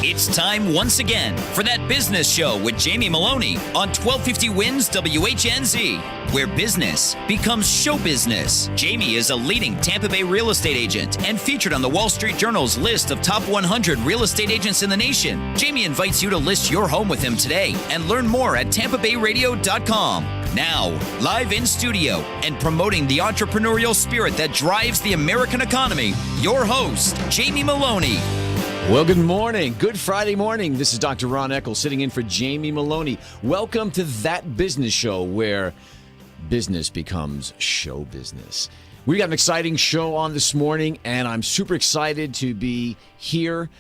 It's time once again for That Business Show with Jamie Maloney on 1250 Wins WHNZ, where business becomes show business. Jamie is a leading Tampa Bay real estate agent and featured on the Wall Street Journal's list of top 100 real estate agents in the nation. Jamie invites you to list your home with him today and learn more at tampabayradio.com. Now, live in studio and promoting the entrepreneurial spirit that drives the American economy, your host, Jamie Maloney. Well, good morning. Good Friday morning. This is Dr. Ron Eccles sitting in for Jamie Maloney. Welcome to That Business Show, where business becomes show business. We got an exciting show on this morning, and I'm super excited to be here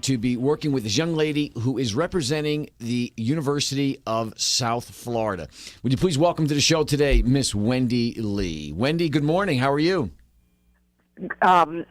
to be working with this young lady who is representing the University of South Florida. Would you please welcome to the show today, Miss Wendy Lee. Wendy, good morning. How are you?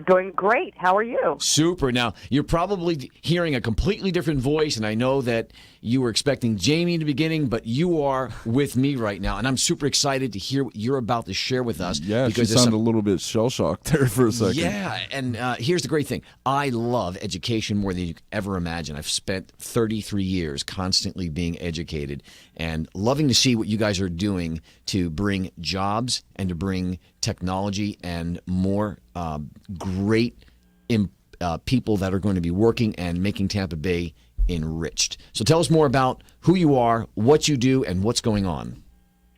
Doing great. How are you? Super. Now, you're probably hearing a completely different voice, and I know that you were expecting Jamie in the beginning, but you are with me right now, and I'm super excited to hear what you're about to share with us. Yeah, because she sounded a little bit shell-shocked there for a second. Yeah, and here's the great thing. I love education more than you could ever imagine. I've spent 33 years constantly being educated and loving to see what you guys are doing to bring jobs and to bring technology and more great people that are going to be working and making Tampa Bay enriched. So tell us more about who you are, what you do, and what's going on.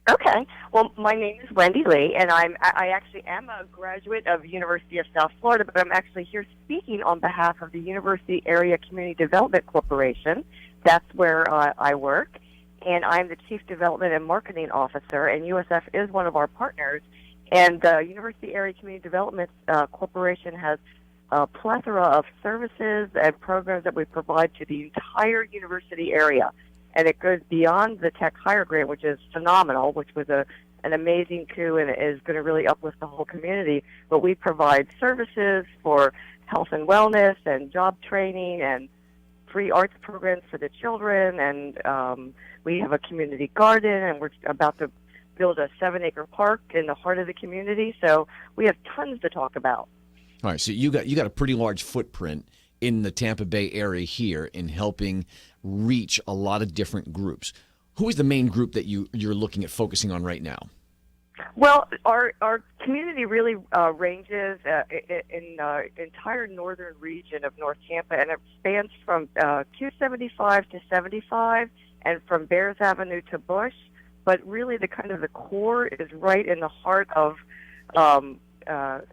Okay. Well, my name is Wendy Lee, and I actually am a graduate of University of South Florida, but I'm actually here speaking on behalf of the University Area Community Development Corporation. That's where I work, and I'm the Chief Development and Marketing Officer, and USF is one of our partners. And the University Area Community Development Corporation has a plethora of services and programs that we provide to the entire university area. And it goes beyond the Tech Hire Grant, which is phenomenal, which was an amazing coup and is going to really uplift the whole community. But we provide services for health and wellness and job training and free arts programs for the children. And we have a community garden, and we're about to build a 7-acre park in the heart of the community. So we have tons to talk about. All right, so you got a pretty large footprint in the Tampa Bay area here in helping reach a lot of different groups. Who is the main group that you're looking at focusing on right now? Well, our community really ranges in the entire northern region of North Tampa, and it spans from 275 to 75 and from Bears Avenue to Bush. But really the core is right in the heart of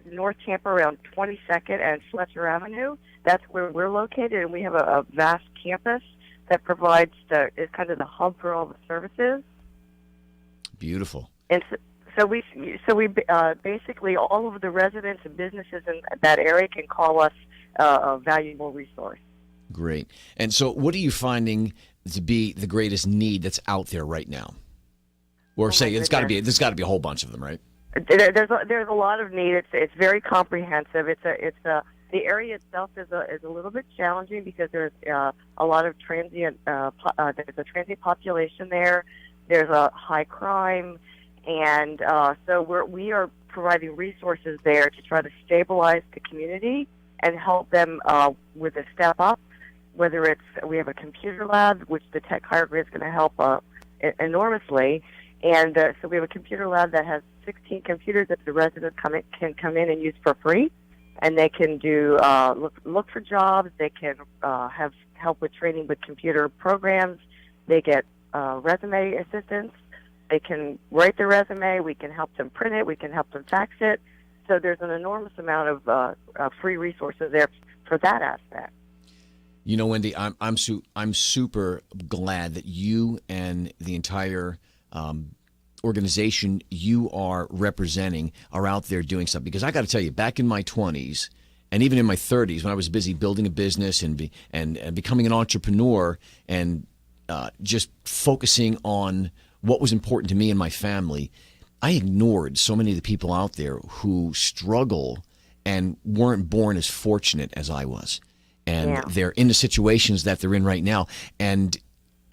North Tampa around 22nd and Fletcher Avenue. That's where we're located, and we have a vast campus that provides is kind of the hub for all the services. Beautiful. And so we basically all of the residents and businesses in that area can call us a valuable resource. Great. And so what are you finding to be the greatest need that's out there right now? Or there's got to be a whole bunch of them, right? There's a lot of need. It's very comprehensive. The area itself is a little bit challenging because there's a lot of transient. There's a transient population there. There's a high crime, and so we are providing resources there to try to stabilize the community and help them with a step up. Whether we have a computer lab, which the Tech Hire Grant is going to help enormously. And so we have a computer lab that has 16 computers that the residents can come in and use for free, and they can do look for jobs. They can have help with training with computer programs. They get resume assistance. They can write their resume. We can help them print it. We can help them fax it. So there's an enormous amount of free resources there for that aspect. You know, Wendy, I'm super glad that you and the entire organization you are representing are out there doing something. Because I got to tell you, back in my 20s and even in my 30s, when I was busy building a business and becoming an entrepreneur and just focusing on what was important to me and my family, I ignored so many of the people out there who struggle and weren't born as fortunate as I was. And they're in the situations that they're in right now. And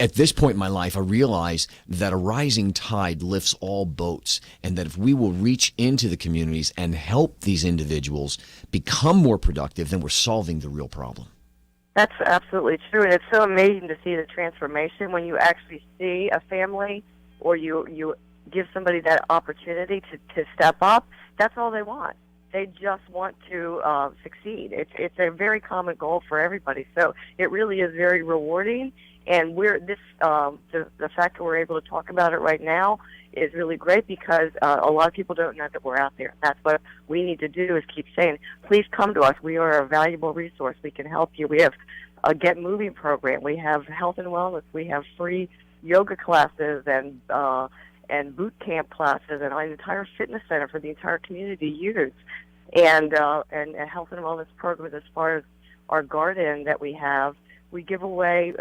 at this point in my life, I realize that a rising tide lifts all boats, and that if we will reach into the communities and help these individuals become more productive, then we're solving the real problem. That's absolutely true, and it's so amazing to see the transformation when you actually see a family or you give somebody that opportunity to step up. That's all they want. They just want to succeed. It's a very common goal for everybody, so it really is very rewarding. And the fact that we're able to talk about it right now is really great because a lot of people don't know that we're out there. That's what we need to do is keep saying, please come to us. We are a valuable resource. We can help you. We have a Get Moving program. We have health and wellness. We have free yoga classes and boot camp classes and an entire fitness center for the entire community to use. And a health and wellness program as far as our garden that we have. We give away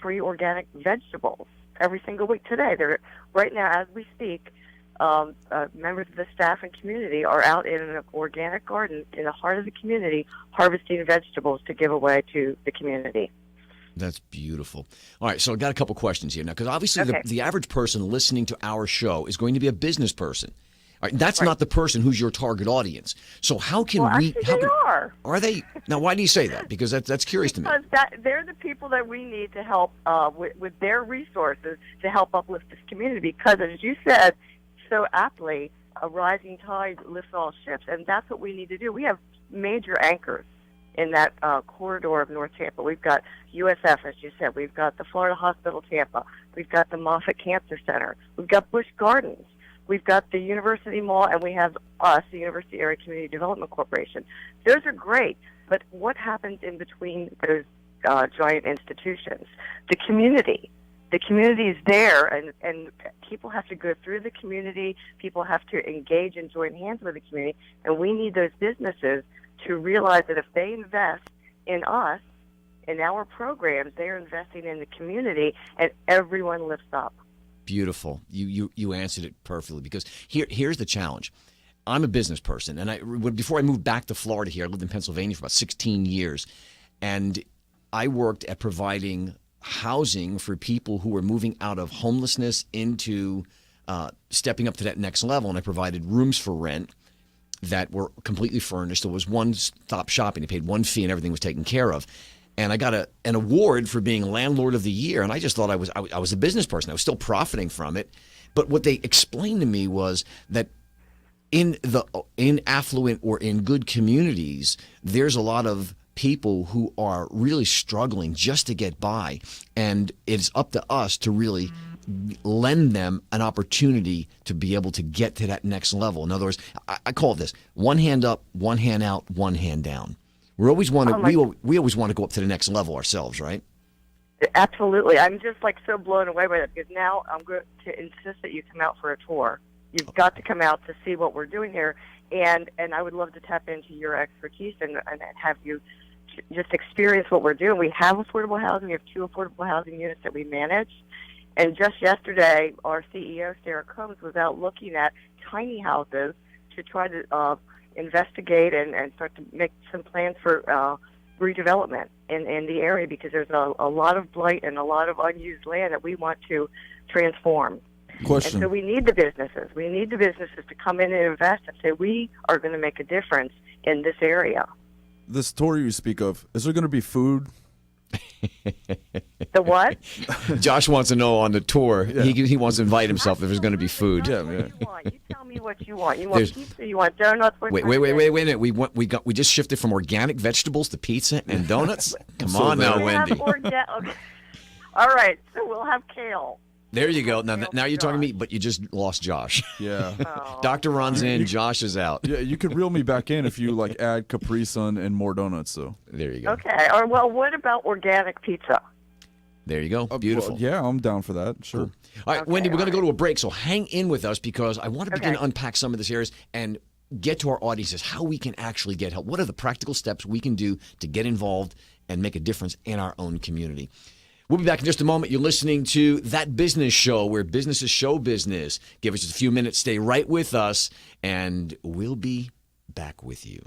free organic vegetables every single week today. Right now, as we speak, members of the staff and community are out in an organic garden in the heart of the community harvesting vegetables to give away to the community. That's beautiful. All right, so I've got a couple questions here now, because obviously the average person listening to our show is going to be a business person. All right, that's not the person who's your target audience. So how can we? Actually, they are. Are they? Now, why do you say that? Because that's curious to me. Because they're the people that we need to help with their resources to help uplift this community. Because, as you said so aptly, a rising tide lifts all ships, and that's what we need to do. We have major anchors in that corridor of North Tampa. We've got USF, as you said. We've got the Florida Hospital Tampa. We've got the Moffitt Cancer Center. We've got Busch Gardens. We've got the University Mall, and we have us, the University Area Community Development Corporation. Those are great, but what happens in between those giant institutions? The community is there, and people have to go through the community. People have to engage and join hands with the community, and we need those businesses to realize that if they invest in us, in our programs, they're investing in the community, and everyone lifts up. Beautiful. You answered it perfectly, because here's the challenge. I'm a business person, and before I moved back to Florida here, I lived in Pennsylvania for about 16 years, and I worked at providing housing for people who were moving out of homelessness into stepping up to that next level, and I provided rooms for rent that were completely furnished. There was one-stop shopping. They paid one fee, and everything was taken care of. And I got an award for being Landlord of the Year, and I just thought I was a business person. I was still profiting from it. But what they explained to me was that in affluent or in good communities, there's a lot of people who are really struggling just to get by, and it's up to us to really lend them an opportunity to be able to get to that next level. In other words, I call it this: one hand up, one hand out, one hand down. We always want to go up to the next level ourselves, right? Absolutely. I'm just so blown away by that, because now I'm going to insist that you come out for a tour. You've got to come out to see what we're doing here, and I would love to tap into your expertise and have you just experience what we're doing. We have affordable housing. We have 2 affordable housing units that we manage. And just yesterday, our CEO, Sarah Combs, was out looking at tiny houses to try to investigate and start to make some plans for redevelopment in the area, because there's a lot of blight and a lot of unused land that we want to transform. Question. And so we need the businesses. We need the businesses to come in and invest and say, we are going to make a difference in this area. This tour you speak of, is there going to be food? The what? Josh wants to know on the tour. Yeah. He wants to invite himself if there's going to be food. Yeah. You tell me what you want. You want pizza? You want donuts? Wait a minute. We just shifted from organic vegetables to pizza and donuts. Come on now, Wendy. Okay. All right, so we'll have kale. There you go. Now you're talking to me, but you just lost Josh. Yeah. Doctor runs in, Josh is out. Yeah, you could reel me back in if you add Capri Sun and more donuts. So there you go. Okay. Or what about organic pizza? There you go. Beautiful. Yeah, I'm down for that. Sure. Cool. All right, Wendy, we're going to go to a break, so hang in with us, because I want to begin to unpack some of these areas and get to our audiences, how we can actually get help. What are the practical steps we can do to get involved and make a difference in our own community? We'll be back in just a moment. You're listening to That Business Show, where businesses show business. Give us just a few minutes. Stay right with us, and we'll be back with you.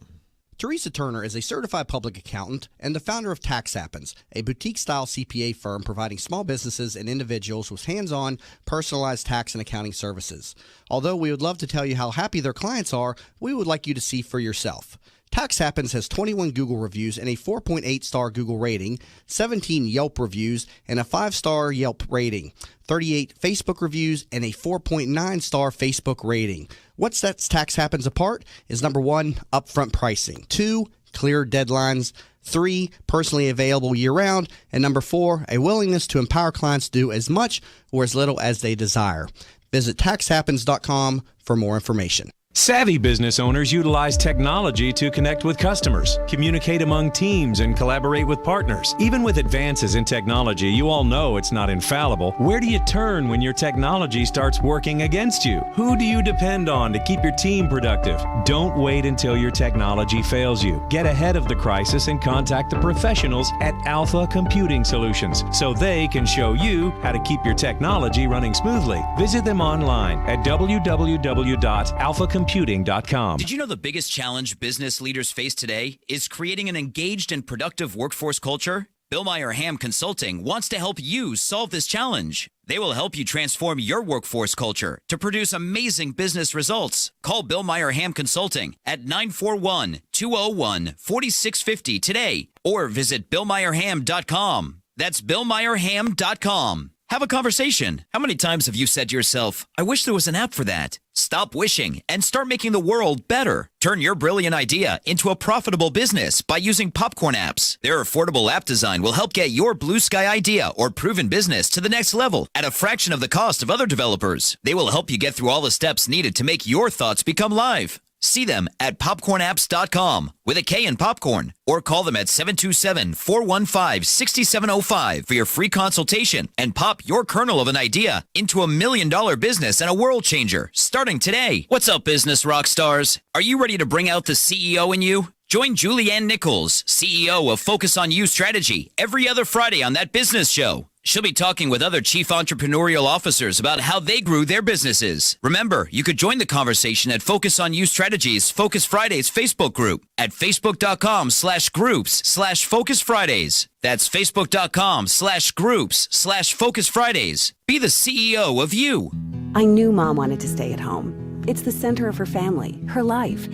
Teresa Turner is a certified public accountant and the founder of Tax Happens, a boutique-style CPA firm providing small businesses and individuals with hands-on, personalized tax and accounting services. Although we would love to tell you how happy their clients are, we would like you to see for yourself. Tax Happens has 21 Google reviews and a 4.8-star Google rating, 17 Yelp reviews and a 5-star Yelp rating, 38 Facebook reviews and a 4.9-star Facebook rating. What sets Tax Happens apart is number 1, upfront pricing, 2, clear deadlines, 3, personally available year-round, and number 4, a willingness to empower clients to do as much or as little as they desire. Visit taxhappens.com for more information. Savvy business owners utilize technology to connect with customers, communicate among teams, and collaborate with partners. Even with advances in technology, you all know it's not infallible. Where do you turn when your technology starts working against you? Who do you depend on to keep your team productive? Don't wait until your technology fails you. Get ahead of the crisis and contact the professionals at Alpha Computing Solutions so they can show you how to keep your technology running smoothly. Visit them online at www.alphacomputing.com. Did you know the biggest challenge business leaders face today is creating an engaged and productive workforce culture? Bill Meyer Ham Consulting wants to help you solve this challenge. They will help you transform your workforce culture to produce amazing business results. Call Bill Meyer Ham Consulting at 941-201-4650 today or visit BillMeyerHam.com. That's BillMeyerHam.com. Have a conversation. How many times have you said to yourself, I wish there was an app for that? Stop wishing and start making the world better. Turn your brilliant idea into a profitable business by using Popcorn apps. Their affordable app design will help get your blue sky idea or proven business to the next level at a fraction of the cost of other developers. They will help you get through all the steps needed to make your thoughts become live. See them at popcornapps.com with a K in popcorn or call them at 727-415-6705 for your free consultation and pop your kernel of an idea into $1 million business and a world changer starting today. What's up, business rock stars? Are you ready to bring out the CEO in you? Join Julianne Nichols, CEO of Focus on You Strategy, every other Friday on That Business Show. She'll be talking with other chief entrepreneurial officers about how they grew their businesses. Remember, you could join the conversation at Focus on You Strategies Focus Fridays Facebook group at facebook.com/groups/Focus Fridays. That's facebook.com/groups/Focus Fridays. Be the CEO of you. I knew Mom wanted to stay at home. It's the center of her family, her life.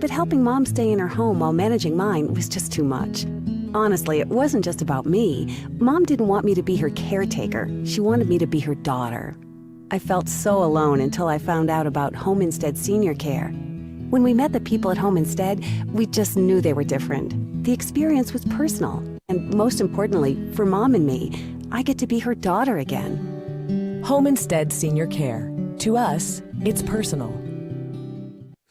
But helping Mom stay in her home while managing mine was just too much. Honestly, it wasn't just about me. Mom didn't want me to be her caretaker. She wanted me to be her daughter. I felt so alone until I found out about Home Instead Senior Care. When we met the people at Home Instead, we just knew they were different. The experience was personal. And most importantly, for Mom and me, I get to be her daughter again. Home Instead Senior Care. To us, it's personal.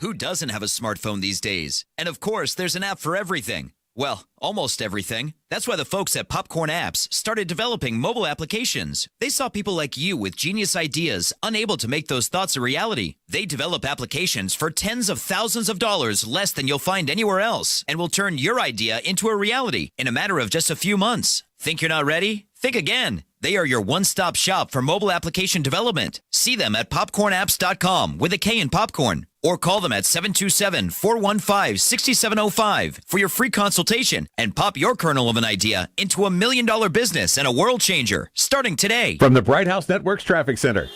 Who doesn't have a smartphone these days? And of course, there's an app for everything. Well, almost everything. That's why the folks at Popcorn Apps started developing mobile applications. They saw people like you with genius ideas, unable to make those thoughts a reality. They develop applications for tens of thousands of dollars less than you'll find anywhere else, and will turn your idea into a reality in a matter of just a few months. Think you're not ready? Think again. They are your one-stop shop for mobile application development. See them at popcornapps.com with a K in popcorn. Or call them at 727-415-6705 for your free consultation and pop your kernel of an idea into $1 million business and a world changer starting today. From the Bright House Networks Traffic Center.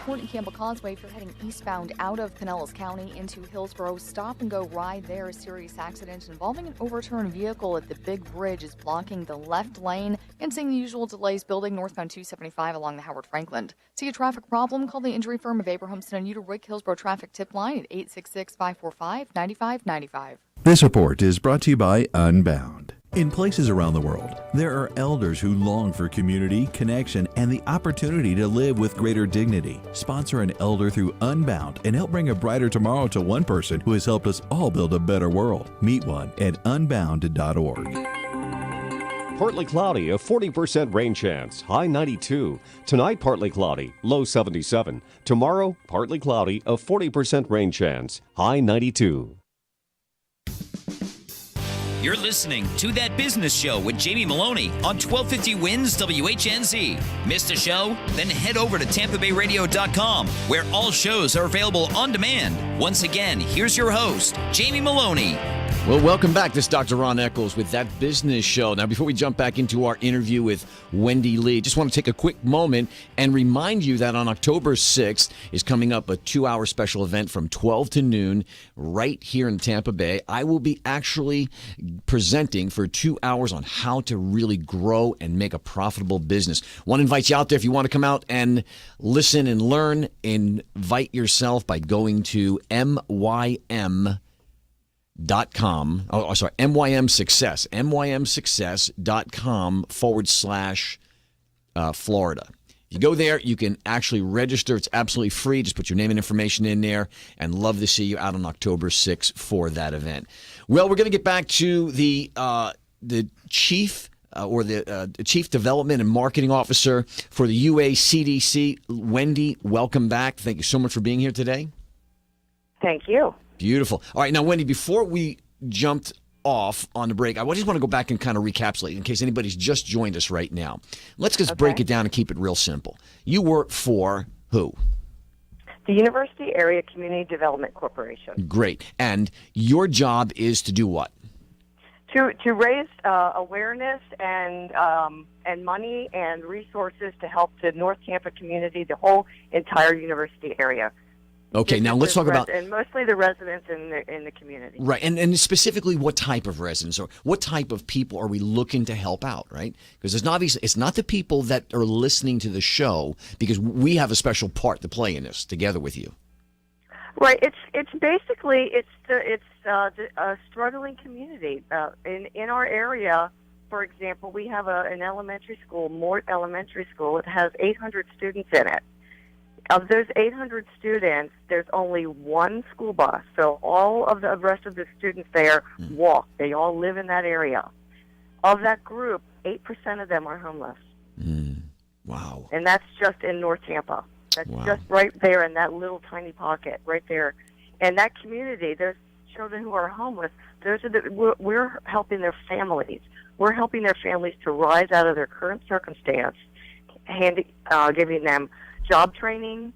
Port and Campbell Causeway, if you're heading eastbound out of Pinellas County into Hillsborough, stop and go ride there. A serious accident involving an overturned vehicle at the Big Bridge is blocking the left lane and seeing the usual delays building northbound 275 along the Howard Franklin. See a traffic problem? Call the injury firm of Abrahamson and Utica Hillsborough traffic tip line at 866-545-9595. This report is brought to you by Unbound. In places around the world, there are elders who long for community, connection, and the opportunity to live with greater dignity. Sponsor an elder through Unbound and help bring a brighter tomorrow to one person who has helped us all build a better world. Meet one at unbound.org. Partly cloudy, a 40% rain chance, high 92. Tonight, partly cloudy, low 77. Tomorrow, partly cloudy, a 40% rain chance, high 92. You're listening to That Business Show with Jamie Maloney on 1250 Wins WHNZ. Missed a show? Then head over to TampaBayRadio.com, where all shows are available on demand. Once again, here's your host, Jamie Maloney. Well, welcome back. This is Dr. Ron Eccles with That Business Show. Now, before we jump back into our interview with Wendy Lee, just want to take a quick moment and remind you that on October 6th is coming up a 2-hour special event from 12 to noon right here in Tampa Bay. I will be actually presenting for 2 hours on how to really grow and make a profitable business. Want to invite you out there if you want to come out and listen and learn. Invite yourself by going to mymsuccess.com. mymsuccess.com/Florida. If you go there, you can actually register. It's absolutely free. Just put your name and information in there, and love to see you out on October 6th for that event. Well, we're going to get back to the chief the Chief Development and Marketing Officer for the UACDC. Wendy, welcome back. Thank you so much for being here today. Thank you. Beautiful. All right, now, Wendy, before we jumped off on the break, I just want to go back and kind of recapitulate in case anybody's just joined us right now. Let's just break it down and keep it real simple. You work for who? The University Area Community Development Corporation. Great. And your job is to do what? To raise awareness and money and resources to help the North Tampa community, the whole entire university area. Okay, now let's talk about... And mostly the residents in the community. Right, and specifically what type of residents or what type of people are we looking to help out, right? Because it's not the people that are listening to the show, because we have a special part to play in this together with you. Right, it's basically a struggling community. In our area, for example, we have an elementary school, Mort Elementary School. It has 800 students in it. Of those 800 students, there's only one school bus. So all of the rest of the students there walk. They all live in that area. Of that group, 8% of them are homeless. Wow. And that's just in North Tampa. That's just right there in that little tiny pocket, right there. And that community, there's children who are homeless. We're helping their families. We're helping their families to rise out of their current circumstance, giving them job training,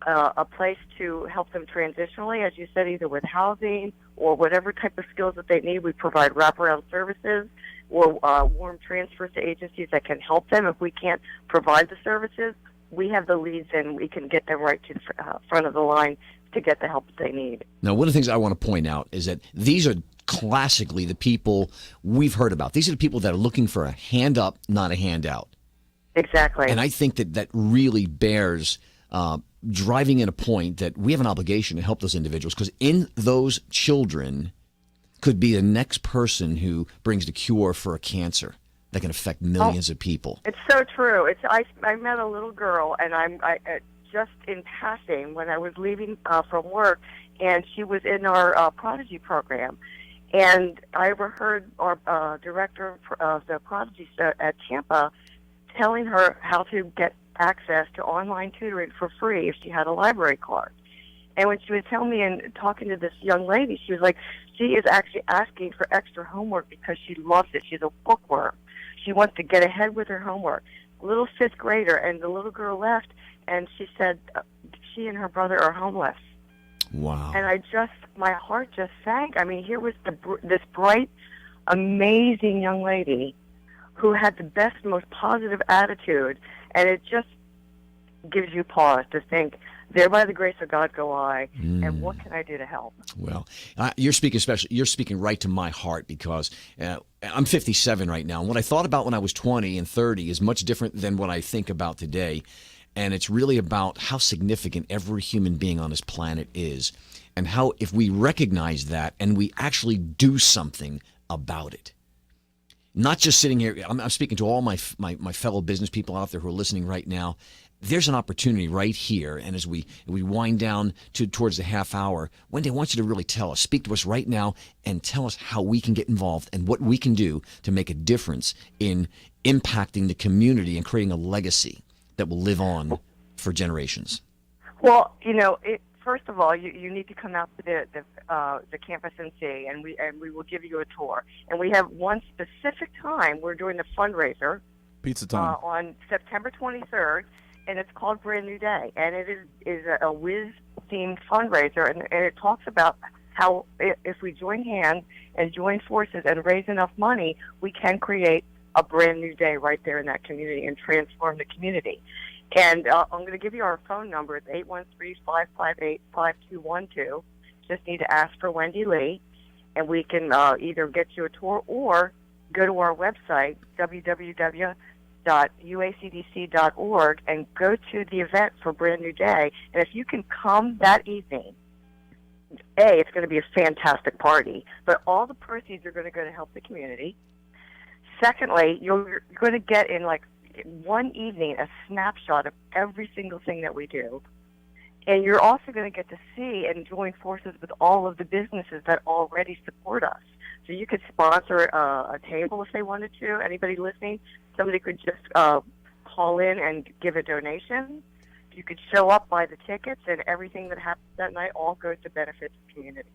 a place to help them transitionally, as you said, either with housing or whatever type of skills that they need. We provide wraparound services or warm transfers to agencies that can help them. If we can't provide the services, we have the leads and we can get them right to the front of the line to get the help that they need. Now, one of the things I want to point out is that these are classically the people we've heard about. These are the people that are looking for a hand up, not a handout. Exactly. And I think that really bears driving in a point that we have an obligation to help those individuals, because in those children could be the next person who brings the cure for a cancer that can affect millions of people. It's so true. I met a little girl, and I just in passing when I was leaving from work, and she was in our Prodigy program. And I overheard our director of the Prodigy at Tampa telling her how to get access to online tutoring for free if she had a library card. And when she was telling me and talking to this young lady, she was like, she is actually asking for extra homework because she loves it. She's a bookworm. She wants to get ahead with her homework. Little fifth grader, and the little girl left, and she said she and her brother are homeless. Wow. And my heart just sank. I mean, here was this bright, amazing young lady who had the best, most positive attitude, and it just gives you pause to think, there by the grace of God go I, and what can I do to help? Well, you're speaking right to my heart, because I'm 57 right now, and what I thought about when I was 20 and 30 is much different than what I think about today. And it's really about how significant every human being on this planet is, and how if we recognize that and we actually do something about it. Not just sitting here, I'm speaking to all my fellow business people out there who are listening right now. There's an opportunity right here, and as we wind down towards the half hour, Wendy, I want you to really speak to us right now and tell us how we can get involved and what we can do to make a difference in impacting the community and creating a legacy that will live on for generations. Well, first of all, you need to come out to the campus and see, and we will give you a tour. And we have one specific time. We're doing the fundraiser. Pizza time. On September 23rd, and it's called Brand New Day. And it is a whiz-themed fundraiser, and it talks about how if we join hands and join forces and raise enough money, we can create a brand new day right there in that community and transform the community. And I'm going to give you our phone number. It's 813-558-5212. Just need to ask for Wendy Lee, and we can either get you a tour or go to our website, www.uacdc.org, and go to the event for Brand New Day. And if you can come that evening, it's going to be a fantastic party, but all the proceeds are going to go to help the community. Secondly, you're going to get in like one evening a snapshot of every single thing that we do. And you're also going to get to see and join forces with all of the businesses that already support us. So you could sponsor a table if they wanted to. Anybody listening, somebody could just call in and give a donation. You could show up, buy the tickets, and everything that happens that night all goes to benefit the community.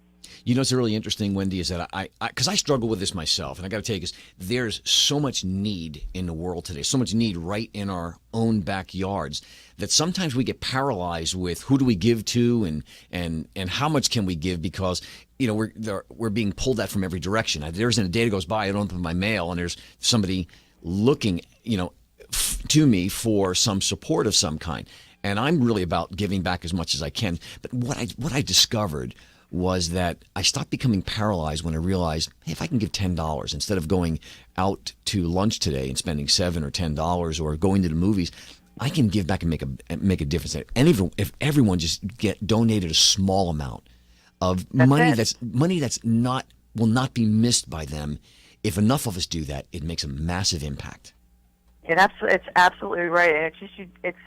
You know what's really interesting, Wendy, is that because I struggle with this myself, and I got to tell you, because there's so much need in the world today, so much need right in our own backyards, that sometimes we get paralyzed with who do we give to and how much can we give, because we're being pulled at from every direction. There isn't a day that goes by I don't open my mail and there's somebody looking to me for some support of some kind. And I'm really about giving back as much as I can. But what I discovered was that I stopped becoming paralyzed when I realized, hey, if I can give $10 instead of going out to lunch today and spending $7 or $10 or going to the movies, I can give back and make a difference. And even if everyone just donated a small amount of money that's will not be missed by them, if enough of us do that, it makes a massive impact. It's absolutely right, and it's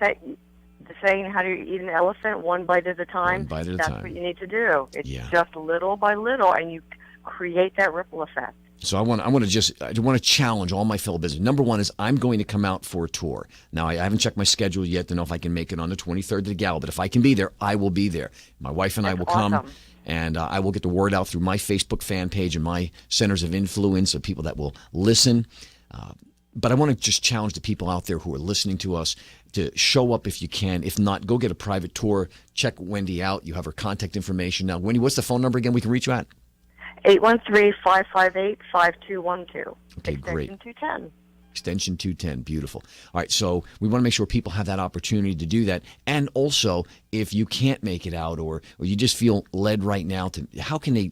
the saying, how do you eat an elephant? One bite at a time. One bite at a That's time. what you need to do. It's just little by little, and you create that ripple effect. So I want to challenge all my fellow business. Number one is I'm going to come out for a tour. Now, I haven't checked my schedule yet to know if I can make it on the 23rd to the Gala, but if I can be there, I will be there. My wife and I will come, and I will get the word out through my Facebook fan page and my centers of influence of people that will listen. But I want to just challenge the people out there who are listening to us to show up if you can. If not, go get a private tour. Check Wendy out. You have her contact information. Now, Wendy, what's the phone number again we can reach you at? 813-558-5212. Okay, great. Extension 210. Extension 210. Beautiful. All right, so we want to make sure people have that opportunity to do that. And also, if you can't make it out or you just feel led right now to, how can they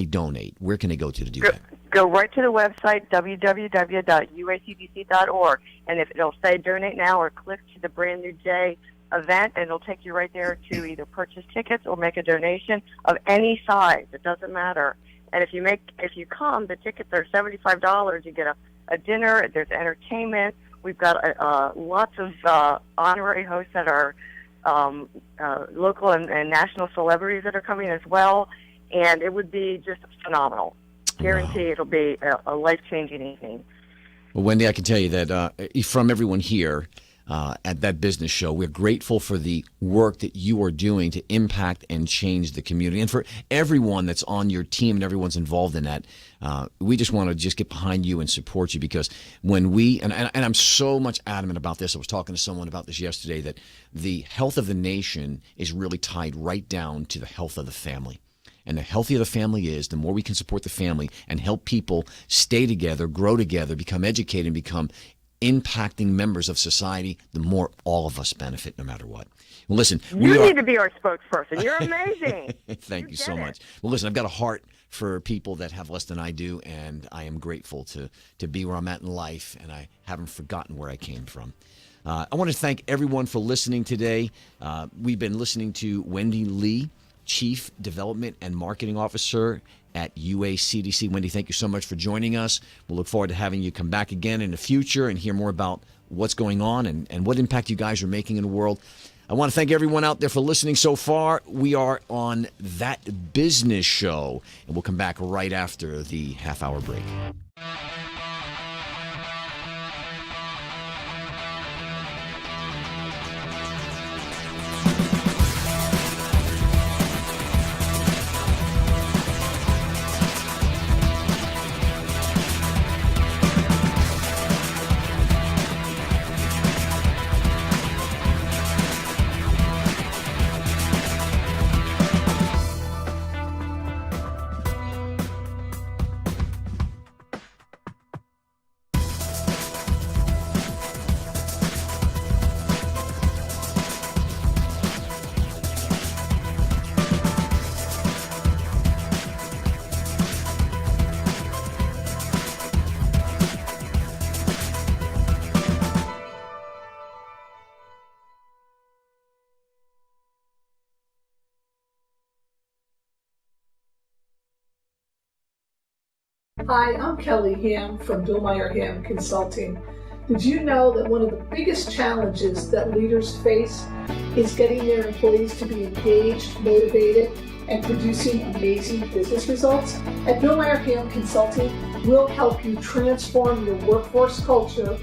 donate? Where can they go to do that? Go right to the website, www.uacdc.org, and if it'll say donate now, or click to the Brand New Day event, and it'll take you right there to either purchase tickets or make a donation of any size. It doesn't matter. And if you come, the tickets are $75. You get a dinner. There's entertainment. We've got lots of honorary hosts that are local and national celebrities that are coming as well, and it would be just phenomenal. Guarantee it'll be a life-changing evening. Well, Wendy, I can tell you that from everyone here at that business show, we're grateful for the work that you are doing to impact and change the community. And for everyone that's on your team and everyone's involved in that, we just want to just get behind you and support you, because when and I'm so much adamant about this. I was talking to someone about this yesterday, that the health of the nation is really tied right down to the health of the family. And the healthier the family is, the more we can support the family and help people stay together, grow together, become educated, and become impacting members of society, the more all of us benefit, no matter what. Well, listen. You need to be our spokesperson. You're amazing. Thank you so much. Well, listen, I've got a heart for people that have less than I do, and I am grateful to be where I'm at in life, and I haven't forgotten where I came from. I want to thank everyone for listening today. We've been listening to Wendy Lee, Chief Development and Marketing Officer at UACDC. Wendy, thank you so much for joining us. We'll look forward to having you come back again in the future and hear more about what's going on and what impact you guys are making in the world. I want to thank everyone out there for listening so far. We are on That Business Show, and we'll come back right after the half-hour break. Hi, I'm Kelly Ham from Billmeyer Ham Consulting. Did you know that one of the biggest challenges that leaders face is getting their employees to be engaged, motivated, and producing amazing business results? At Billmeyer Ham Consulting, we'll help you transform your workforce culture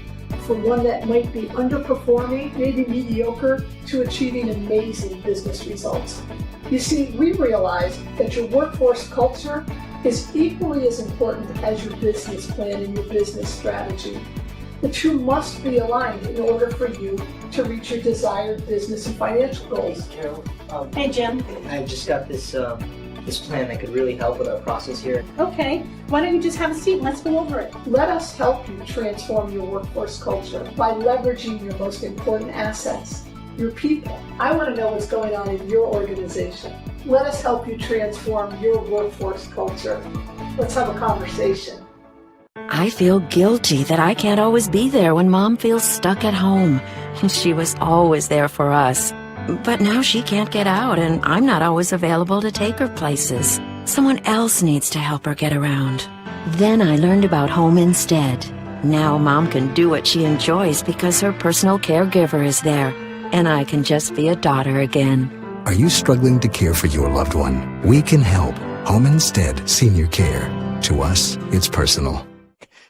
from one that might be underperforming, maybe mediocre, to achieving amazing business results. You see, we realize that your workforce culture is equally as important as your business plan and your business strategy. The two must be aligned in order for you to reach your desired business and financial goals. Carol, hey Jim. I've just got this plan that could really help with our process here. Okay, why don't you just have a seat and let's go over it. Let us help you transform your workforce culture by leveraging your most important assets, your people. I want to know what's going on in your organization. Let us help you transform your workforce culture. Let's have a conversation. I feel guilty that I can't always be there when Mom feels stuck at home. She was always there for us. But now she can't get out, and I'm not always available to take her places. Someone else needs to help her get around. Then I learned about Home Instead. Now Mom can do what she enjoys because her personal caregiver is there, and I can just be a daughter again. Are you struggling to care for your loved one? We can help. Home Instead Senior Care. To us, it's personal.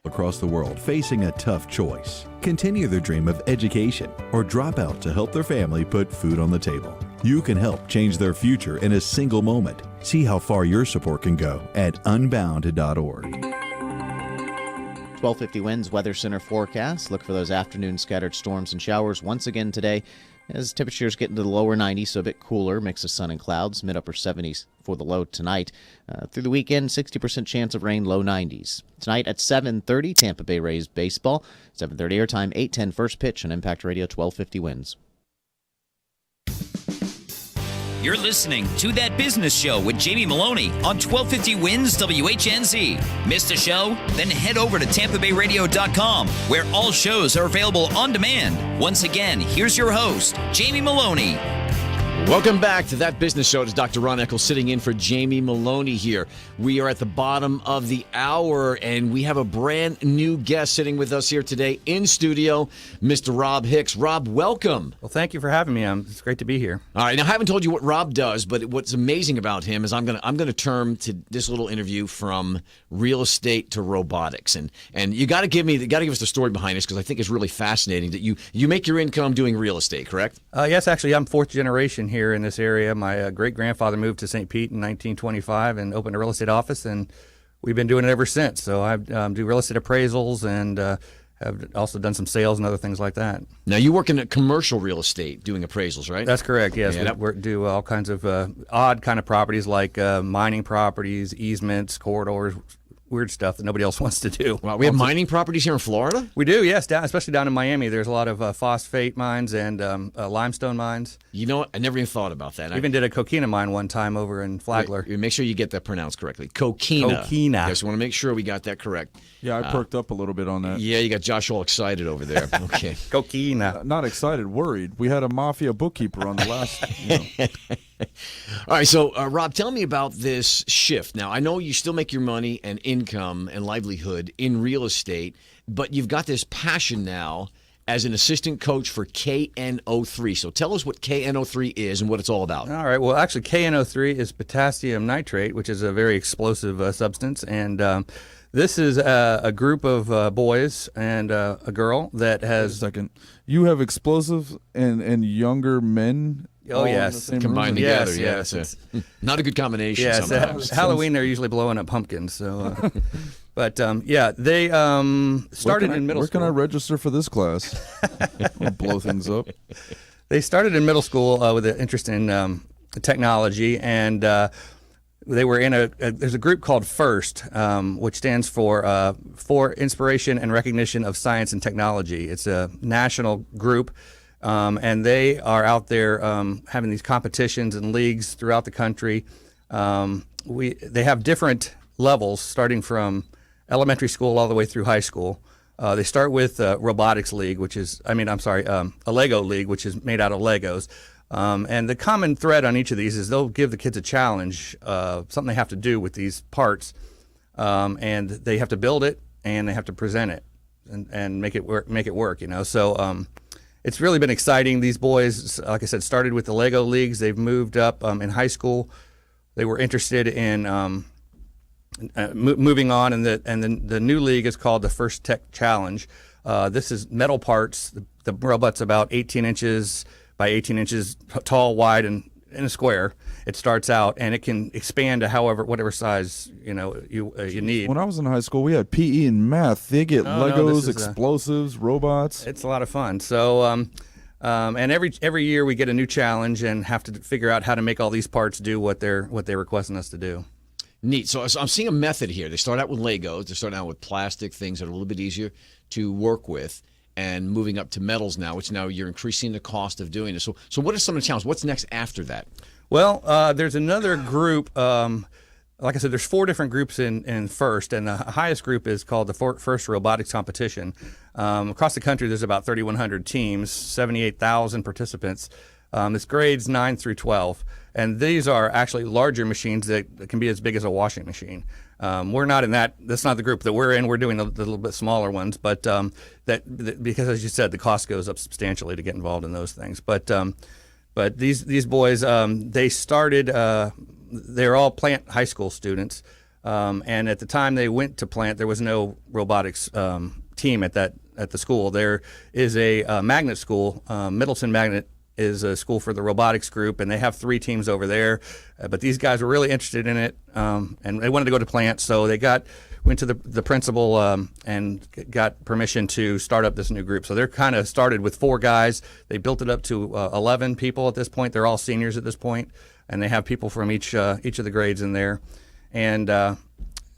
Across the world facing a tough choice. Continue their dream of education or drop out to help their family put food on the table. You can help change their future in a single moment. See how far your support can go at unbound.org. 1250 winds, Weather Center forecast. Look for those afternoon scattered storms and showers once again today as temperatures get into the lower 90s, so a bit cooler, mix of sun and clouds, mid-upper 70s for the low tonight. Through the weekend, 60% chance of rain, low 90s. Tonight at 7:30, Tampa Bay Rays baseball. 7:30 airtime, 8:10 first pitch on Impact Radio 1250 winds. You're listening to That Business Show with Jamie Maloney on 1250 Wins WHNZ. Missed a show? Then head over to TampaBayRadio.com, where all shows are available on demand. Once again, here's your host, Jamie Maloney. Welcome back to That Business Show. It's Dr. Ron Eccles sitting in for Jamie Maloney here. We are at the bottom of the hour, and we have a brand new guest sitting with us here today in studio, Mr. Rob Hicks. Rob, welcome. Well, thank you for having me. It's great to be here. All right, now I haven't told you what Rob does, but what's amazing about him is I'm gonna term to this little interview from real estate to robotics, and you got to give us the story behind this because I think it's really fascinating that you make your income doing real estate, correct? Yes, actually, I'm fourth generation here in this area. My great-grandfather moved to St. Pete in 1925 and opened a real estate office, and we've been doing it ever since. So I do real estate appraisals and have also done some sales and other things like that. Now, you work in commercial real estate doing appraisals, right? That's correct, yes. Yeah, we do all kinds of odd kind of properties like mining properties, easements, corridors, weird stuff that nobody else wants to do. Wow, we have mining properties here in Florida? We do, yes, especially down in Miami. There's a lot of phosphate mines and limestone mines. You know what? I never even thought about that. Even did a coquina mine one time over in Flagler. Wait, make sure you get that pronounced correctly. Coquina. Yes, we want to make sure we got that correct. Yeah, I perked up a little bit on that. Yeah, you got Josh all excited over there. Okay. Coquina. Not excited, worried. We had a mafia bookkeeper on the last. All right, so Rob, tell me about this shift. Now, I know you still make your money and income and livelihood in real estate, but you've got this passion now as an assistant coach for KNO3. So tell us what KNO3 is and what it's all about. All right. Well, actually, KNO3 is potassium nitrate, which is a very explosive substance. And this is a group of boys and a girl that has... Wait a second. You have explosive and younger men... Oh, yes. Combined together, yes. It's not a good combination. Yes, sometimes. Halloween, they're usually blowing up pumpkins. So, but they started in middle school. Where can I register for this class? I'll blow things up. They started in middle school with an interest in technology, and they were in there's a group called FIRST, which stands for Inspiration and Recognition of Science and Technology. It's a national group. And they are out there having these competitions and leagues throughout the country. They have different levels, starting from elementary school all the way through high school. They start with robotics league, a Lego league, which is made out of Legos. And the common thread on each of these is they'll give the kids a challenge, something they have to do with these parts. and they have to build it and they have to present it and make it work. So it's really been exciting. These boys, like I said, started with the Lego leagues. They've moved up in high school. They were interested in moving on, and the new league is called the First Tech Challenge. This is metal parts. The robot's about 18 inches by 18 inches tall, wide, and in a square. It starts out, and it can expand to whatever size you need. When I was in high school, we had PE and math. They get Legos, explosives, robots. It's a lot of fun. So, and every year we get a new challenge and have to figure out how to make all these parts do what they're requesting us to do. Neat. So I'm seeing a method here. They start out with Legos. They start out with plastic things that are a little bit easier to work with, and moving up to metals now, which now you're increasing the cost of doing it. So what are some of the challenges? What's next after that? Well, there's another group. Like I said, there's 4 different groups in FIRST, and the highest group is called the FIRST Robotics Competition. Across the country, there's about 3,100 teams, 78,000 participants. It's grades 9 through 12, and these are actually larger machines that can be as big as a washing machine. We're not in that. That's not the group that we're in. We're doing the little bit smaller ones, but because, as you said, the cost goes up substantially to get involved in those things. But these boys, they started. They're all Plant High School students, and at the time they went to Plant, there was no robotics team at the school. There is a magnet school, Middleton Magnet is a school for the robotics group, and they have 3 teams over there. But these guys were really interested in it, and they wanted to go to Plant, so they went to the principal and got permission to start up this new group. So they're kind of started with 4 guys. They built it up to 11 people at this point. They're all seniors at this point, and they have people from each of the grades in there, and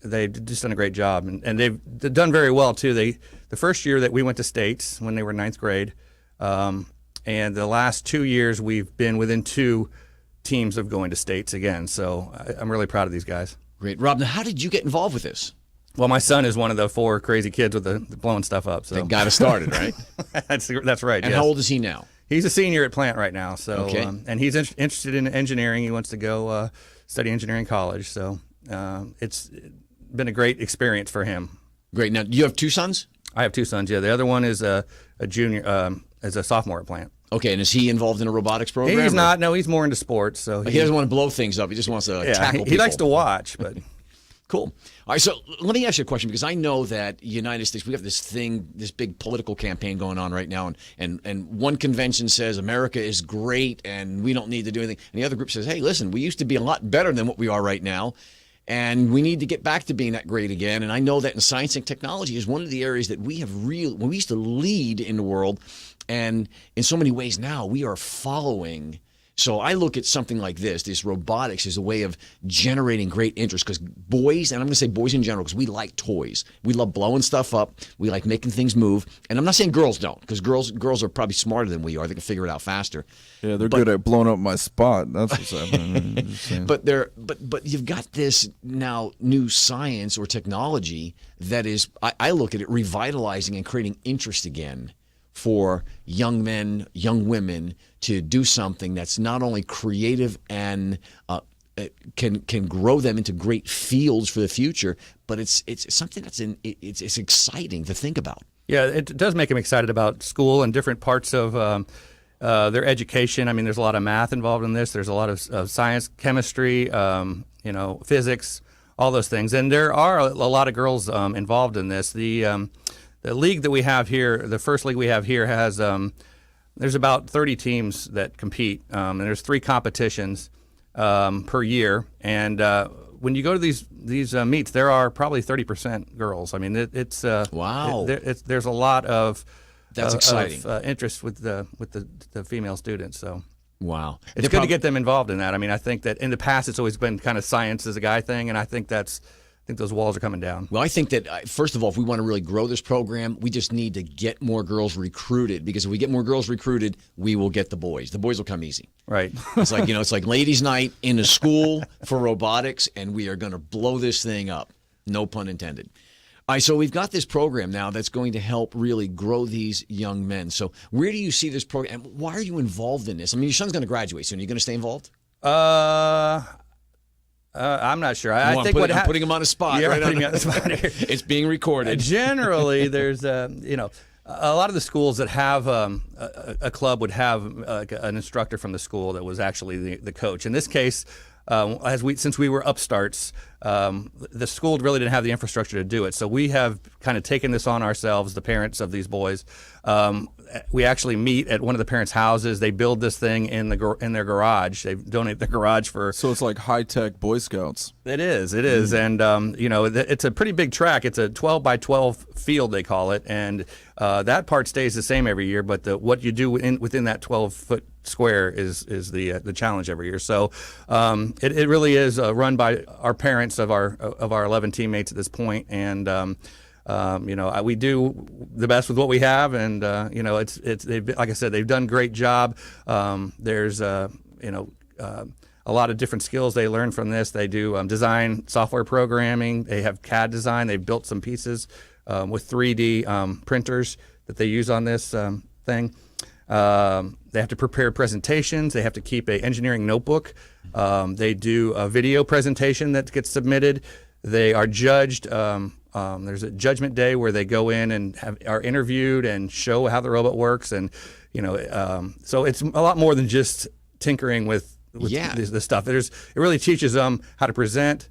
they've just done a great job, and they've done very well too. The first year that we went to states when they were 9th grade. And the last 2 years, we've been within 2 teams of going to states again. So I'm really proud of these guys. Great. Rob, now how did you get involved with this? Well, my son is one of the 4 crazy kids with the blowing stuff up. So that got us started, right? That's right. And yes. how old is he now? He's a senior at Plant right now. So, okay. And he's interested in engineering. He wants to go study engineering college. So it's been a great experience for him. Great. Now, do you have 2 sons? I have 2 sons, yeah. The other one is a junior, as a sophomore at Plant. Okay, and is he involved in a robotics program? He's not. No, he's more into sports. So he doesn't want to blow things up. He just wants to tackle people. He likes to watch, but cool. All right, so let me ask you a question, because I know that United States, we have this big political campaign going on right now, and one convention says America is great and we don't need to do anything, and the other group says, hey, listen, we used to be a lot better than what we are right now, and we need to get back to being that great again. And I know that in science and technology is one of the areas that we used to lead in the world. And in so many ways now, we are following. So I look at something like this robotics is a way of generating great interest, because boys, and I'm going to say boys in general, because we like toys. We love blowing stuff up. We like making things move. And I'm not saying girls don't, because girls are probably smarter than we are. They can figure it out faster. Yeah, they're good at blowing up my spot. That's what's happening. But you've got this now new science or technology that is, I look at it, revitalizing and creating interest again for young men, young women to do something that's not only creative and can grow them into great fields for the future, but it's something that's it's exciting to think about. Yeah, it does make them excited about school and different parts of their education. I mean, there's a lot of math involved in this. There's a lot of science, chemistry, physics, all those things. And there are a lot of girls involved in this. The league that we have here, the first league we have here, has there's about 30 teams that compete, and there's 3 competitions per year. And when you go to these meets, there are probably 30% girls. I mean, it's wow. There's a lot of that's exciting interest with the female students. So wow, it's good to get them involved in that. I mean, I think that in the past it's always been kind of science as a guy thing, and I think those walls are coming down. Well, I think that, first of all, if we want to really grow this program, we just need to get more girls recruited, because if we get more girls recruited, we will get the boys. The boys will come easy. Right. It's like, it's like ladies' night in a school for robotics, and we are going to blow this thing up. No pun intended. All right, so we've got this program now that's going to help really grow these young men. So where do you see this program? Why are you involved in this? I mean, your son's going to graduate soon. Are you going to stay involved? I'm not sure. I think I'm putting him on a spot. Yeah, right putting me on the spot here. It's being recorded. Generally, there's a lot of the schools that have a club would have an instructor from the school that was actually the coach. In this case, since we were upstarts, the school really didn't have the infrastructure to do it. So we have kind of taken this on ourselves, the parents of these boys. We actually meet at one of the parents' houses. They build this thing in their garage. They donate their garage for. So it's like high-tech Boy Scouts. It is, and it's a pretty big track. It's a 12 by 12 field, they call it, and that part stays the same every year. But what you do within that 12-foot square is the challenge every year. So it really is run by our parents of our 11 teammates at this point, and. We do the best with what we have, and they've, like I said, they've done a great job. There's a lot of different skills they learn from this. They do design, software programming. They have CAD design. They've built some pieces with 3D printers that they use on this thing. They have to prepare presentations. They have to keep an engineering notebook. They do a video presentation that gets submitted. They are judged. There's a judgment day where they go in and are interviewed and show how the robot works, and so it's a lot more than just tinkering with the stuff. It really teaches them how to present,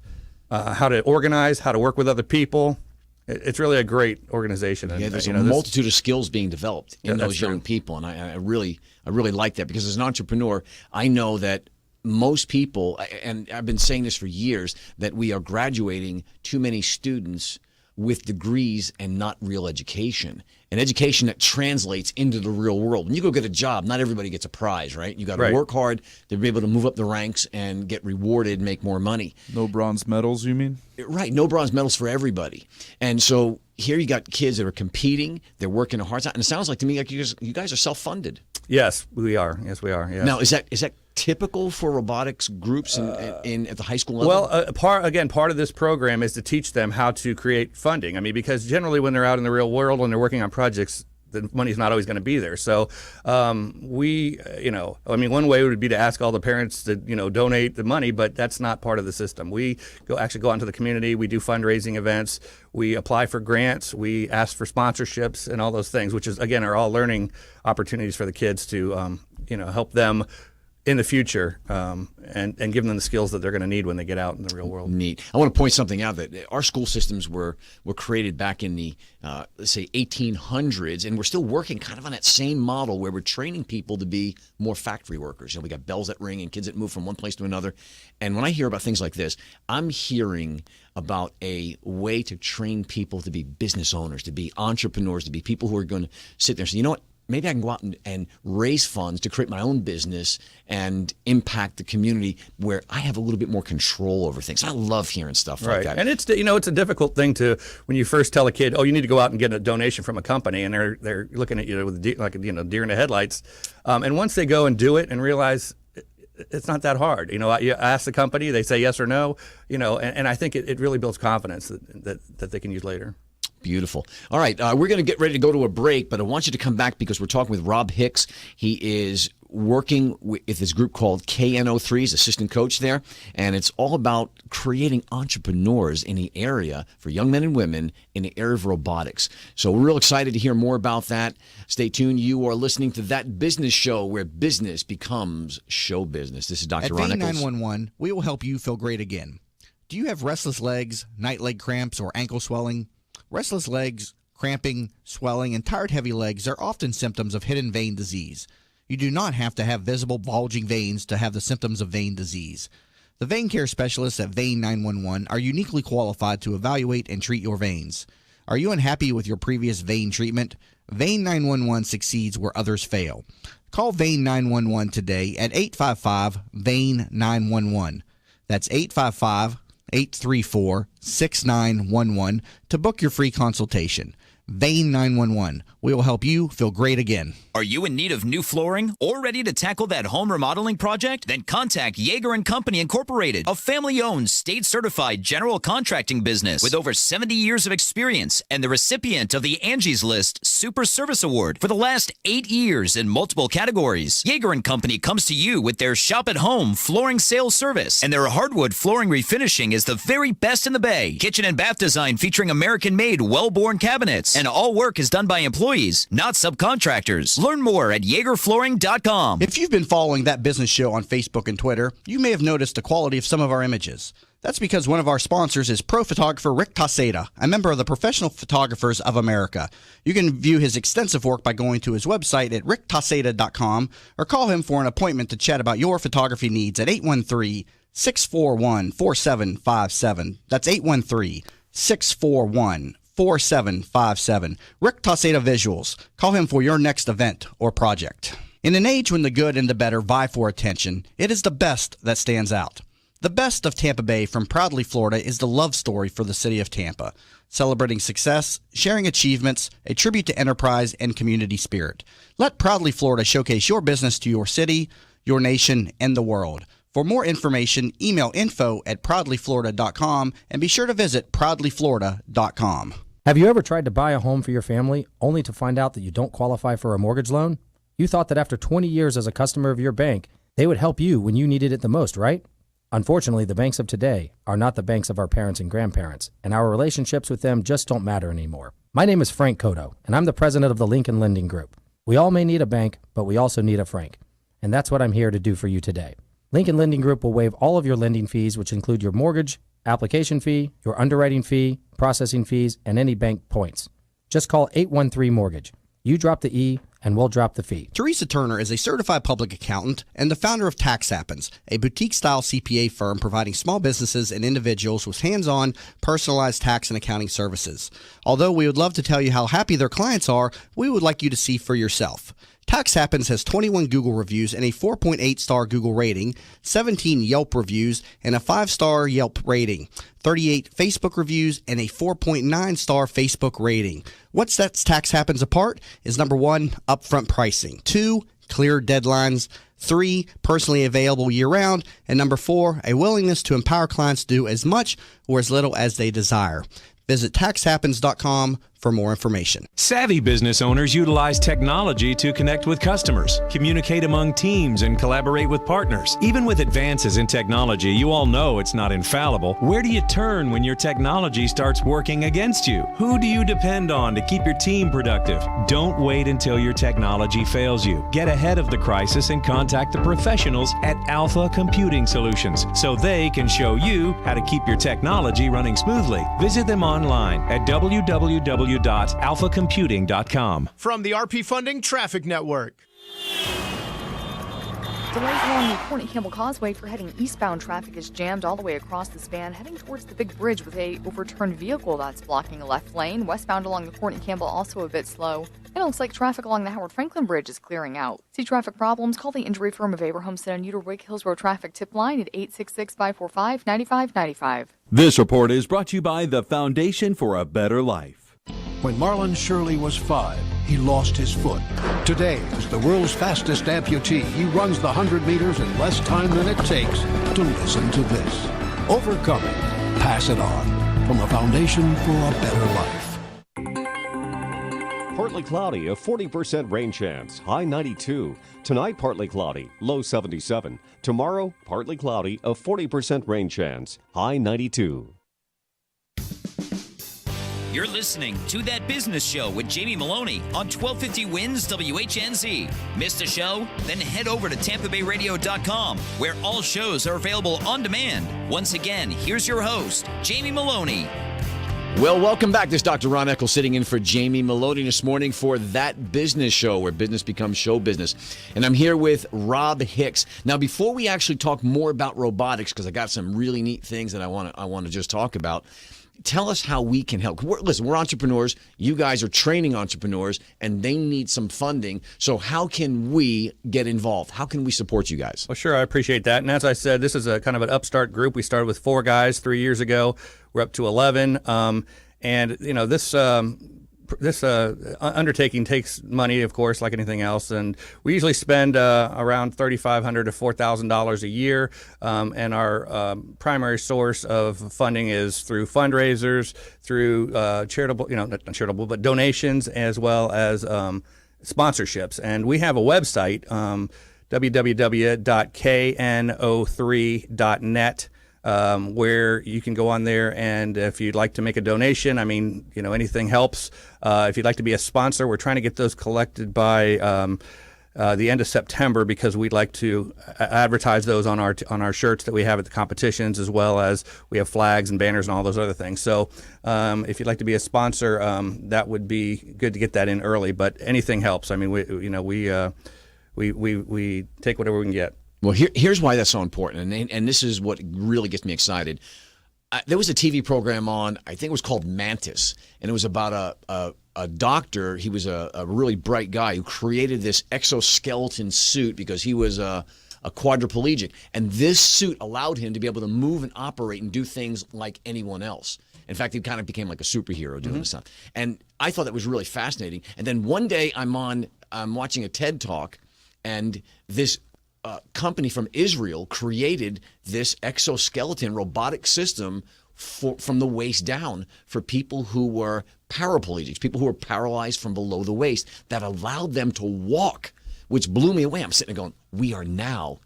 how to organize, how to work with other people. It's really a great organization. Yeah, there's a multitude of skills being developed in those young people, and I really like that, because as an entrepreneur, I know that most people, and I've been saying this for years, that we are graduating too many students with degrees and not real education. An education that translates into the real world. When you go get a job, not everybody gets a prize, right? You got to work hard to be able to move up the ranks and get rewarded, make more money. No bronze medals, you mean? Right, no bronze medals for everybody. And so here you got kids that are competing, they're working a hard time, and it sounds like to me like you guys are self-funded. Yes, we are. Yes, we are. Yes. Now, is that typical for robotics groups at the high school level? Well, part of this program is to teach them how to create funding. I mean, because generally when they're out in the real world, when they're working on projects, the money's not always going to be there. So one way would be to ask all the parents to, donate the money, but that's not part of the system. We go out into the community. We do fundraising events. We apply for grants. We ask for sponsorships and all those things, which is, again, are all learning opportunities for the kids to, help them in the future, and give them the skills that they're going to need when they get out in the real world. Neat. I want to point something out, that our school systems were created back in the, let's say, 1800s, and we're still working kind of on that same model where we're training people to be more factory workers. We got bells that ring and kids that move from one place to another. And when I hear about things like this, I'm hearing about a way to train people to be business owners, to be entrepreneurs, to be people who are going to sit there and say, you know what? Maybe I can go out and raise funds to create my own business and impact the community where I have a little bit more control over things. I love hearing stuff like that. And it's a difficult thing when you first tell a kid, oh, you need to go out and get a donation from a company, and they're looking at you with deer in the headlights. And once they go and do it and realize it's not that hard, you ask the company, they say yes or no, and I think it really builds confidence that they can use later. Beautiful. All right, we're going to get ready to go to a break, but I want you to come back because we're talking with Rob Hicks. He is working with this group called KNO3, he's assistant coach there, and it's all about creating entrepreneurs in the area for young men and women in the area of robotics. So we're real excited to hear more about that. Stay tuned. You are listening to That Business Show, where business becomes show business. This is Dr. Ron Eccles. At Vein 911, we will help you feel great again. Do you have restless legs, night leg cramps, or ankle swelling? Restless legs, cramping, swelling, and tired, heavy legs are often symptoms of hidden vein disease. You do not have to have visible bulging veins to have the symptoms of vein disease. The vein care specialists at Vein 911 are uniquely qualified to evaluate and treat your veins. Are you unhappy with your previous vein treatment? Vein 911 succeeds where others fail. Call Vein 911 today at 855-VEIN-911. That's 855-834-6911 to book your free consultation. Vein 911. We will help you feel great again. Are you in need of new flooring or ready to tackle that home remodeling project? Then contact Yeager & Company Incorporated, a family-owned, state-certified general contracting business with over 70 years of experience and the recipient of the Angie's List Super Service Award for the last 8 years in multiple categories. Yeager & Company comes to you with their shop-at-home flooring sales service, and their hardwood flooring refinishing is the very best in the Bay. Kitchen and bath design featuring American-made, well-born cabinets, and all work is done by employees, not subcontractors. Learn more at YeagerFlooring.com. If you've been following That Business Show on Facebook and Twitter, you may have noticed the quality of some of our images. That's because one of our sponsors is pro photographer Rick Taseda, a member of the Professional Photographers of America. You can view his extensive work by going to his website at ricktaseda.com or call him for an appointment to chat about your photography needs at 813-641-4757. That's 813-641-4757. Rick Taseda Visuals. Call him for your next event or project. In an age when the good and the better vie for attention, it is the best that stands out. The best of Tampa Bay from Proudly Florida is the love story for the city of Tampa, celebrating success, sharing achievements, a tribute to enterprise and community spirit. Let Proudly Florida showcase your business to your city, your nation, and the world. For more information, email info@proudlyflorida.com and be sure to visit proudlyflorida.com. Have you ever tried to buy a home for your family only to find out that you don't qualify for a mortgage loan? You thought that after 20 years as a customer of your bank, they would help you when you needed it the most, right? Unfortunately, the banks of today are not the banks of our parents and grandparents, and our relationships with them just don't matter anymore. My name is Frank Cotto, and I'm the president of the Lincoln Lending Group. We all may need a bank, but we also need a Frank, and that's what I'm here to do for you today. Lincoln Lending Group will waive all of your lending fees, which include your mortgage, application fee, your underwriting fee, processing fees, and any bank points. Just call 813-MORTGAGE. You drop the E, and we'll drop the fee. Teresa Turner is a certified public accountant and the founder of Tax Happens, a boutique-style CPA firm providing small businesses and individuals with hands-on, personalized tax and accounting services. Although we would love to tell you how happy their clients are, we would like you to see for yourself. Tax Happens has 21 Google reviews and a 4.8-star Google rating, 17 Yelp reviews, and a 5-star Yelp rating, 38 Facebook reviews, and a 4.9-star Facebook rating. What sets Tax Happens apart is number 1, upfront pricing, 2, clear deadlines, 3, personally available year-round, and number 4, a willingness to empower clients to do as much or as little as they desire. Visit taxhappens.com for more information. Savvy business owners utilize technology to connect with customers, communicate among teams, and collaborate with partners. Even with advances in technology, you all know it's not infallible. Where do you turn when your technology starts working against you? Who do you depend on to keep your team productive? Don't wait until your technology fails you. Get ahead of the crisis and contact the professionals at Alpha Computing Solutions so they can show you how to keep your technology running smoothly. Visit them online at www.alphacomputing.com. From the RP Funding Traffic Network. Delays along the Courtney Campbell Causeway for heading eastbound. Traffic is jammed all the way across the span, heading towards the big bridge with a overturned vehicle that's blocking a left lane. Westbound along the Courtney Campbell also a bit slow. It looks like traffic along the Howard Franklin Bridge is clearing out. See traffic problems? Call the injury firm of Abrahamson and Uterwig Hills Road Traffic Tip Line at 866-545-9595. This report is brought to you by the Foundation for a Better Life. When Marlon Shirley was 5, he lost his foot. Today, as the world's fastest amputee, he runs the 100 meters in less time than it takes to listen to this. Overcome it. Pass it on. From the Foundation for a Better Life. Partly cloudy, a 40% rain chance, high 92. Tonight, partly cloudy, low 77. Tomorrow, partly cloudy, a 40% rain chance, high 92. You're listening to That Business Show with Jamie Maloney on 1250 Wins WHNZ. Missed a show? Then head over to TampaBayRadio.com, where all shows are available on demand. Once again, here's your host, Jamie Maloney. Well, welcome back. This is Dr. Ron Eccles sitting in for Jamie Maloney this morning for That Business Show, where business becomes show business. And I'm here with Rob Hicks. Now, before we actually talk more about robotics, because I got some really neat things that I want to just talk about, tell us how we can help. We're entrepreneurs. You guys are training entrepreneurs, and they need some funding. So how can we get involved? How can we support you guys? Well, sure. I appreciate that. And as I said, this is a kind of an upstart group. We started with 4 guys 3 years ago. We're up to 11. And, you know, this this undertaking takes money, of course, like anything else, and we usually spend around $3,500 to $4,000 a year. And our primary source of funding is through fundraisers, through charitable, not charitable, but donations, as well as sponsorships. And we have a website, www.kno3.net. Where you can go on there, and if you'd like to make a donation, anything helps. If you'd like to be a sponsor, we're trying to get those collected by the end of September, because we'd like to advertise those on our shirts that we have at the competitions, as well as we have flags and banners and all those other things. So if you'd like to be a sponsor, that would be good to get that in early. But anything helps. We take whatever we can get. Well, here's why that's so important, and this is what really gets me excited. There was a TV program on, I think it was called Mantis, and it was about a doctor. He was a really bright guy who created this exoskeleton suit because he was a quadriplegic, and this suit allowed him to be able to move and operate and do things like anyone else. In fact, he kind of became like a superhero doing this stuff, and I thought that was really fascinating. And then one day I'm watching a TED Talk, and this company from Israel created this exoskeleton robotic system from the waist down for people who were paraplegics, people who were paralyzed from below the waist, that allowed them to walk, which blew me away. I'm sitting there going, we are now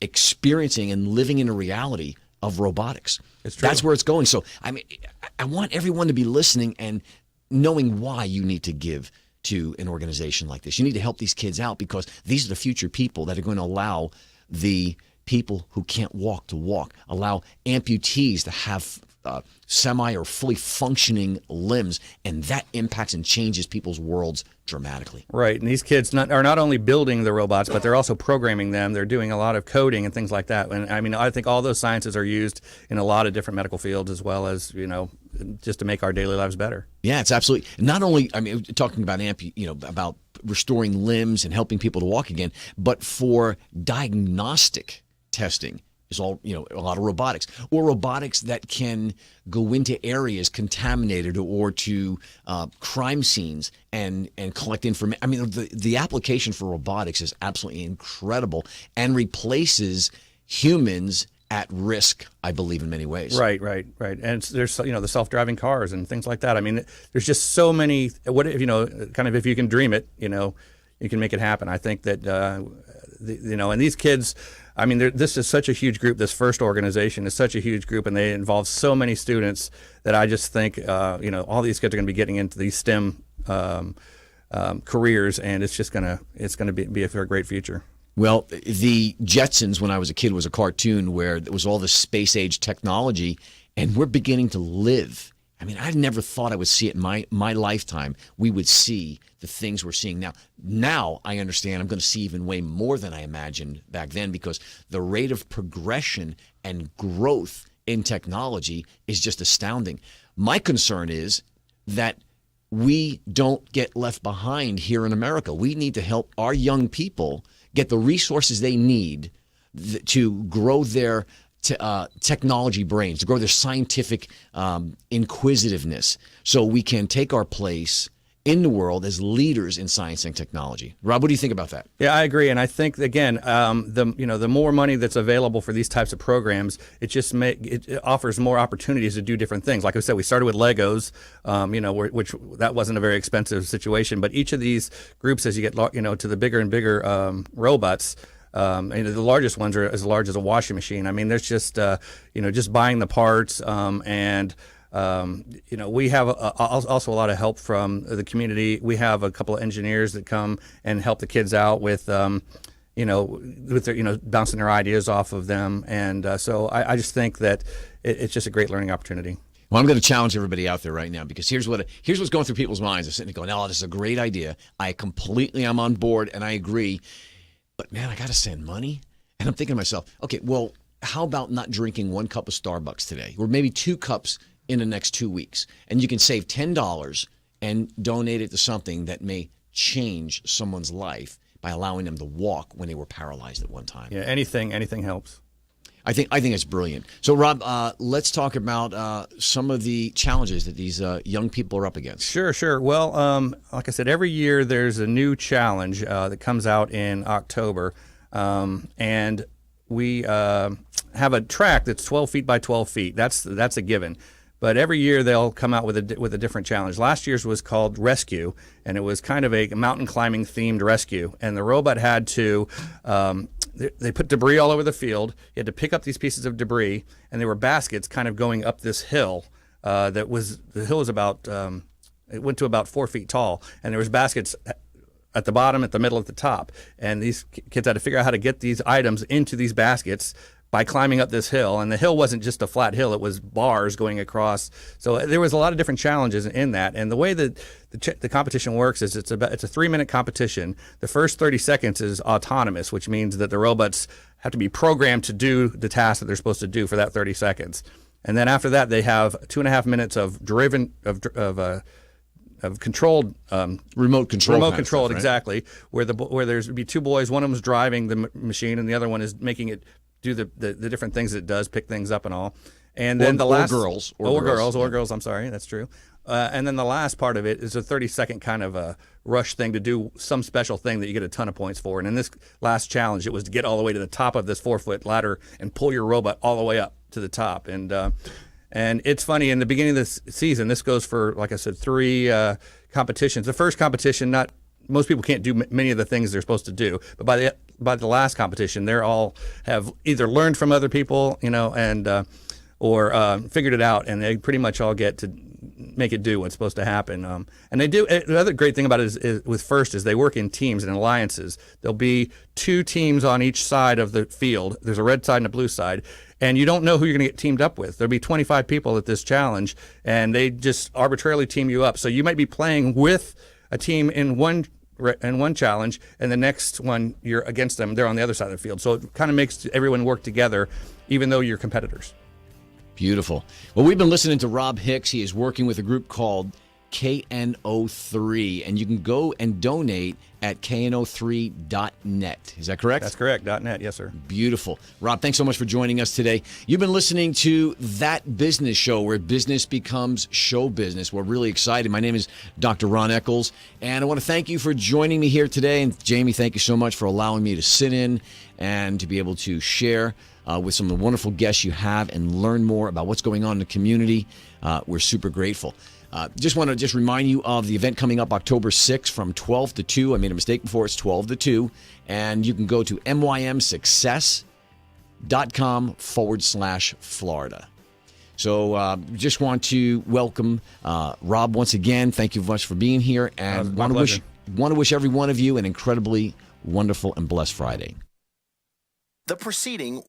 experiencing and living in a reality of robotics. It's true. That's where it's going. So, I want everyone to be listening and knowing why you need to give to an organization like this. You need to help these kids out, because these are the future people that are going to allow the people who can't walk to walk, allow amputees to have semi or fully functioning limbs, and that impacts and changes people's worlds dramatically. Right, and these kids are not only building the robots, but they're also programming them. They're doing a lot of coding and things like that. And I think all those sciences are used in a lot of different medical fields, as well as just to make our daily lives better. Yeah, it's absolutely not only. Talking about about restoring limbs and helping people to walk again, but for diagnostic testing is all, a lot of robotics, or robotics that can go into areas contaminated or to crime scenes and collect information. The application for robotics is absolutely incredible and replaces humans at risk, I believe, in many ways. Right. And there's the self-driving cars and things like that. There's just so many. What if if you can dream it, you can make it happen. I think that and these kids. This is such a huge group. This first organization is such a huge group, and they involve so many students that I just think, all these kids are going to be getting into these STEM careers, and it's going to be a great future. Well, the Jetsons, when I was a kid, was a cartoon where there was all this space-age technology, and we're beginning to live. I never thought I would see it in my lifetime. We would see the things we're seeing now. Now I understand I'm going to see even way more than I imagined back then, because the rate of progression and growth in technology is just astounding. My concern is that we don't get left behind here in America. We need to help our young people get the resources they need to grow their technology brains, to grow their scientific inquisitiveness, so we can take our place in the world as leaders in science and technology. Rob, what do you think about that? Yeah, I agree, and I think again, the more money that's available for these types of programs, it offers more opportunities to do different things. Like I said, we started with Legos, which that wasn't a very expensive situation, but each of these groups, as you get to the bigger and bigger robots. The largest ones are as large as a washing machine. There's just just buying the parts, and we have also a lot of help from the community. We have a couple of engineers that come and help the kids out with with their bouncing their ideas off of them, and so I just think that it's just a great learning opportunity. Well, I'm going to challenge everybody out there right now, because here's what's going through people's minds. They're sitting there going, "Oh, this is a great idea. I completely am on board, and I agree. But man, I got to send money." And I'm thinking to myself, okay, well, how about not drinking 1 cup of Starbucks today, or maybe 2 cups in the next 2 weeks? And you can save $10 and donate it to something that may change someone's life by allowing them to walk when they were paralyzed at one time. Yeah, anything helps. I think it's brilliant. So, Rob, let's talk about some of the challenges that these young people are up against. Sure. Well, like I said, every year there's a new challenge that comes out in October, and we have a track that's 12 feet by 12 feet. That's a given. But every year they'll come out with a different challenge. Last year's was called Rescue, and it was kind of a mountain climbing themed rescue. And the robot had to, they put debris all over the field. You had to pick up these pieces of debris, and there were baskets kind of going up this hill. The hill was about, it went to about 4 feet tall, and there was baskets at the bottom, at the middle, at the top. And these kids had to figure out how to get these items into these baskets by climbing up this hill. And the hill wasn't just a flat hill, it was bars going across. So there was a lot of different challenges in that. And the way that the competition works is it's a 3-minute competition. The first 30 seconds is autonomous, which means that the robots have to be programmed to do the task that they're supposed to do for that 30 seconds. And then after that, they have 2.5 minutes of controlled remote controlled stuff, right? Exactly, where there's be two boys, one of them's driving the machine and the other one is making it do the different things it does, pick things up and all. And then girls, I'm sorry, that's true. And then the last part of it is a 30-second kind of a rush thing to do some special thing that you get a ton of points for. And in this last challenge, it was to get all the way to the top of this 4-foot ladder and pull your robot all the way up to the top. And it's funny, in the beginning of this season, this goes for, like I said, 3 competitions. The first competition, most people can't do many of the things they're supposed to do, but by the last competition, they're all have either learned from other people, and or figured it out, and they pretty much all get to make it do what's supposed to happen. And they do. The other great thing about it is with FIRST is they work in teams and alliances. There'll be 2 teams on each side of the field. There's a red side and a blue side. And you don't know who you're going to get teamed up with. There'll be 25 people at this challenge, and they just arbitrarily team you up. So you might be playing with a team in one challenge, and the next one you're against them. They're on the other side of the field. So it kind of makes everyone work together, even though you're competitors. Beautiful. Well, we've been listening to Rob Hicks. He is working with a group called KNO3, and you can go and donate at kno3.net. Is that correct? That's correct. .net, yes, sir. Beautiful. Rob, thanks so much for joining us today. You've been listening to That Business Show, where business becomes show business. We're really excited. My name is Dr. Ron Eccles, and I want to thank you for joining me here today. And Jamie, thank you so much for allowing me to sit in and to be able to share with some of the wonderful guests you have and learn more about what's going on in the community. We're super grateful. Just want to remind you of the event coming up October 6th from 12 to 2. I made a mistake before. It's 12 to 2. And you can go to mymsuccess.com/Florida. So just want to welcome Rob once again. Thank you much for being here. And want to wish every one of you an incredibly wonderful and blessed Friday. The proceeding